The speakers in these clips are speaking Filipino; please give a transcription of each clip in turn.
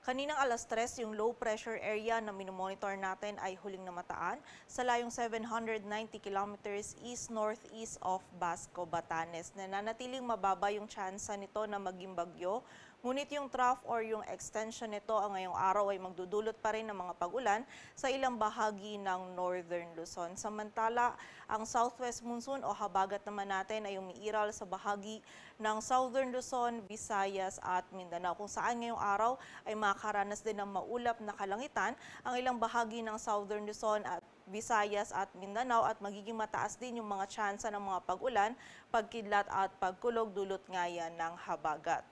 Kaninang alas 3, yung low pressure area na minomonitor natin ay huling namataan sa layong 790 kilometers east-northeast of Basco, Batanes. Nananatiling mababa yung tsansa nito na maging bagyo. Ngunit yung trough or yung extension nito ngayong araw ay magdudulot pa rin ng mga pag-ulan sa ilang bahagi ng Northern Luzon. Samantala, ang southwest monsoon o habagat naman natin ay umiiral sa bahagi ng Southern Luzon, Visayas at Mindanao, kung saan ngayong araw ay makakaranas din ng maulap na kalangitan ang ilang bahagi ng Southern Luzon at Visayas at Mindanao at magiging mataas din yung mga tsansa ng mga pag-ulan, pagkidlat at pagkulog dulot nga yan ng habagat.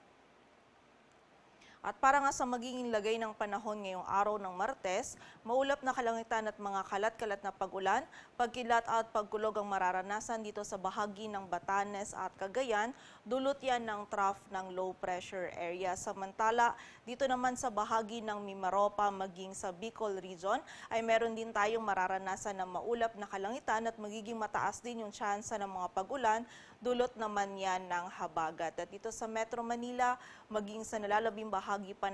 At para nga sa magiging lagay ng panahon ngayong araw ng Martes, maulap na kalangitan at mga kalat-kalat na pag-ulan, pagkilat at pagkulog ang mararanasan dito sa bahagi ng Batanes at Cagayan, dulot yan ng trough ng low pressure area. Samantala, dito naman sa bahagi ng Mimaropa maging sa Bicol region ay meron din tayong mararanasan na maulap na kalangitan at magiging mataas din yung tsansa ng mga pag-ulan, dulot naman yan ng habagat. At dito sa Metro Manila, maging sa nalalabing bahagi pa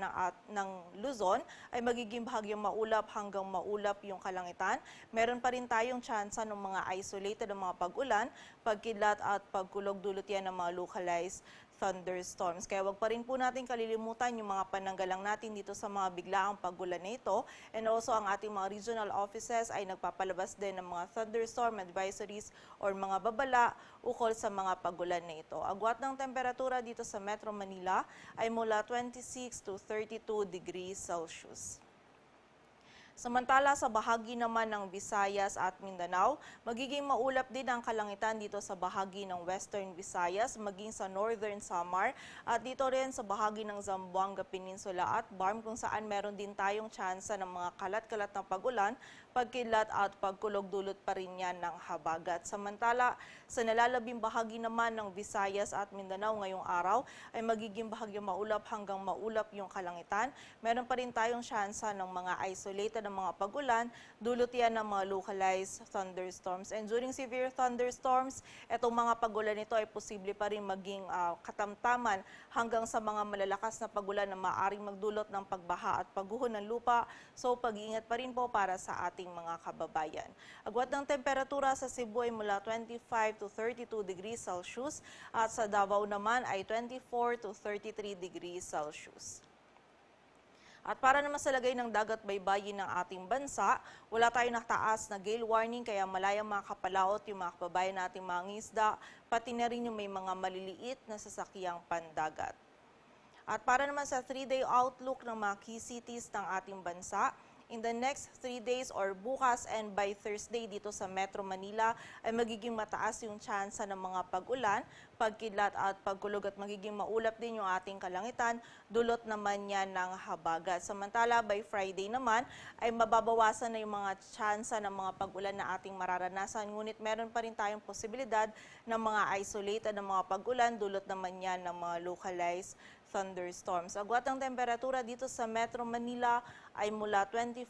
ng Luzon ay magiging bahagyang maulap hanggang maulap yung kalangitan. Meron pa rin tayong tsansa ng mga isolated na mga pag-ulan, pagkidlat at pagkulog, dulot yan ng mga localized thunderstorms. Kaya wag pa rin po natin kalilimutan yung mga pananggalang natin dito sa mga biglaang pag-ulan na ito. And also ang ating mga regional offices ay nagpapalabas din ng mga thunderstorm advisories or mga babala ukol sa mga pag-ulan na ito. Agwat ng temperatura dito sa Metro Manila ay mula 26 to 32 degrees Celsius. Samantala sa bahagi naman ng Visayas at Mindanao, magiging maulap din ang kalangitan dito sa bahagi ng Western Visayas, maging sa Northern Samar at dito rin sa bahagi ng Zamboanga Peninsula at Barm, kung saan meron din tayong tsansa ng mga kalat-kalat na pag-ulan, pagkidlat at pagkulog, dulot pa rin yan ng habagat. Samantala, sa nalalabing bahagi naman ng Visayas at Mindanao ngayong araw ay magiging bahagyang maulap hanggang maulap yung kalangitan. Meron pa rin tayong tsansa ng mga isolated na mga pag-ulan, dulot yan ng mga localized thunderstorms. And during severe thunderstorms, itong mga pag-ulan nito ay posible pa rin maging katamtaman hanggang sa mga malalakas na pag-ulan na maaaring magdulot ng pagbaha at pagguho ng lupa. So pag-iingat pa rin po para sa ating mga kababayan. Agwat ng temperatura sa Cebu ay mula 25 to 32 degrees Celsius at sa Davao naman ay 24 to 33 degrees Celsius. At para naman sa lagay ng dagat baybayin ng ating bansa, wala tayong nakataas na gale warning kaya malayang makakapalaot yung mga kababayan nating mga ngisda, pati na rin yung may mga maliliit na sasakyang pandagat. At para naman sa 3-day outlook ng mga key cities ng ating bansa, in the next 3 days or bukas and by Thursday dito sa Metro Manila ay magiging mataas yung tsansa ng mga pag-ulan, pagkidlat at pagkulog at magiging maulap din yung ating kalangitan, dulot naman yan ng habagat. Samantala by Friday naman ay mababawasan na yung mga tsansa ng mga pag-ulan na ating mararanasan, ngunit meron pa rin tayong posibilidad ng mga isolated na mga pag-ulan, dulot naman yan ng mga localized thunderstorms. Agwat ang temperatura dito sa Metro Manila ay mula 25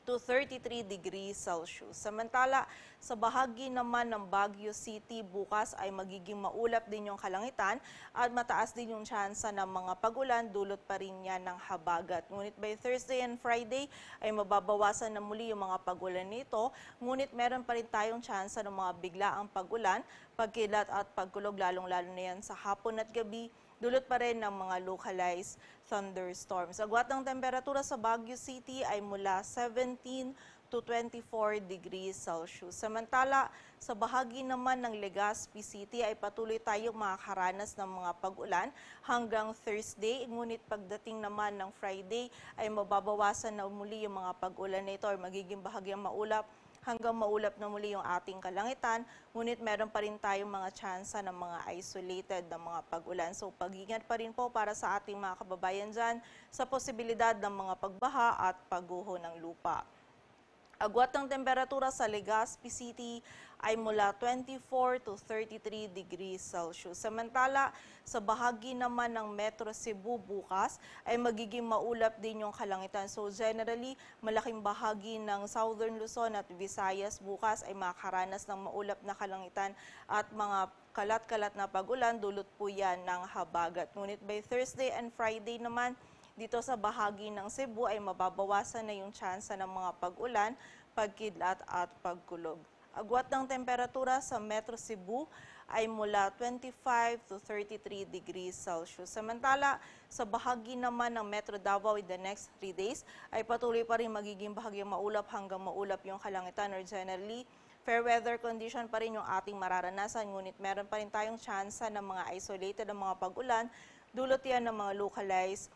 to 33 degrees Celsius. Samantala, sa bahagi naman ng Baguio City bukas ay magiging maulap din yung kalangitan at mataas din yung tsansa ng mga pag-ulan, dulot pa rin yan ng habagat. Ngunit by Thursday and Friday ay mababawasan na muli yung mga pag-ulan nito, ngunit meron pa rin tayong tsansa ng mga biglaang pag-ulan, pagkilat at pagkulog, lalong-lalo na yan sa hapon at gabi, dulot pa rin ng mga localized thunderstorms. Agwat ng temperatura sa Baguio City ay mula 17 to 24 degrees Celsius. Samantala, sa bahagi naman ng Legazpi City ay patuloy tayong makakaranas ng mga pag-ulan hanggang Thursday. Ngunit pagdating naman ng Friday ay mababawasan na muli yung mga pag-ulan nito or magiging bahagyang maulap hanggang maulap na muli yung ating kalangitan, ngunit meron pa rin tayong mga tsansa ng mga isolated na mga pag-ulan. So pag-ingat pa rin po para sa ating mga kababayan dyan sa posibilidad ng mga pagbaha at pagguho ng lupa. Agwat ng temperatura sa Legazpi City ay mula 24 to 33 degrees Celsius. Samantala, sa bahagi naman ng Metro Cebu bukas ay magiging maulap din yung kalangitan. So generally, malaking bahagi ng Southern Luzon at Visayas bukas ay makakaranas ng maulap na kalangitan at mga kalat-kalat na pag-ulan, dulot po yan ng habagat. Ngunit by Thursday and Friday naman, Dito sa bahagi ng Cebu ay mababawasan na yung tsansa ng mga pag-ulan, pagkidlat at pagkulog. Agwat ng temperatura sa Metro Cebu ay mula 25 to 33 degrees Celsius. Samantala, sa bahagi naman ng Metro Davao in the next 3 days ay patuloy pa rin magiging bahagyang maulap hanggang maulap yung kalangitan or generally fair weather condition pa rin yung ating mararanasan. Ngunit meron pa rin tayong tsansa ng mga isolated na mga pag-ulan, dulot yan ng mga localized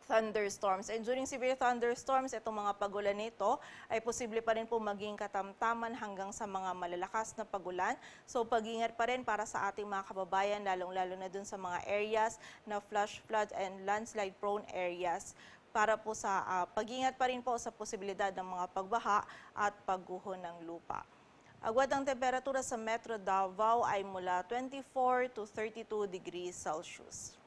thunderstorms. And during severe thunderstorms, itong mga pagulan nito ay posible pa rin po maging katamtaman hanggang sa mga malalakas na pagulan. So pag-ingat pa rin para sa ating mga kababayan, lalong-lalo na dun sa mga areas na flash flood and landslide prone areas. Para po sa pag-ingat pa rin po sa posibilidad ng mga pagbaha at pagguho ng lupa. Agwat ang temperatura sa Metro Davao ay mula 24 to 32 degrees Celsius.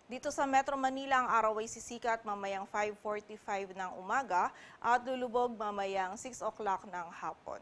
Dito sa Metro Manila, ang araw ay sisikat mamayang 5:45 ng umaga at lulubog mamayang 6 o'clock ng hapon.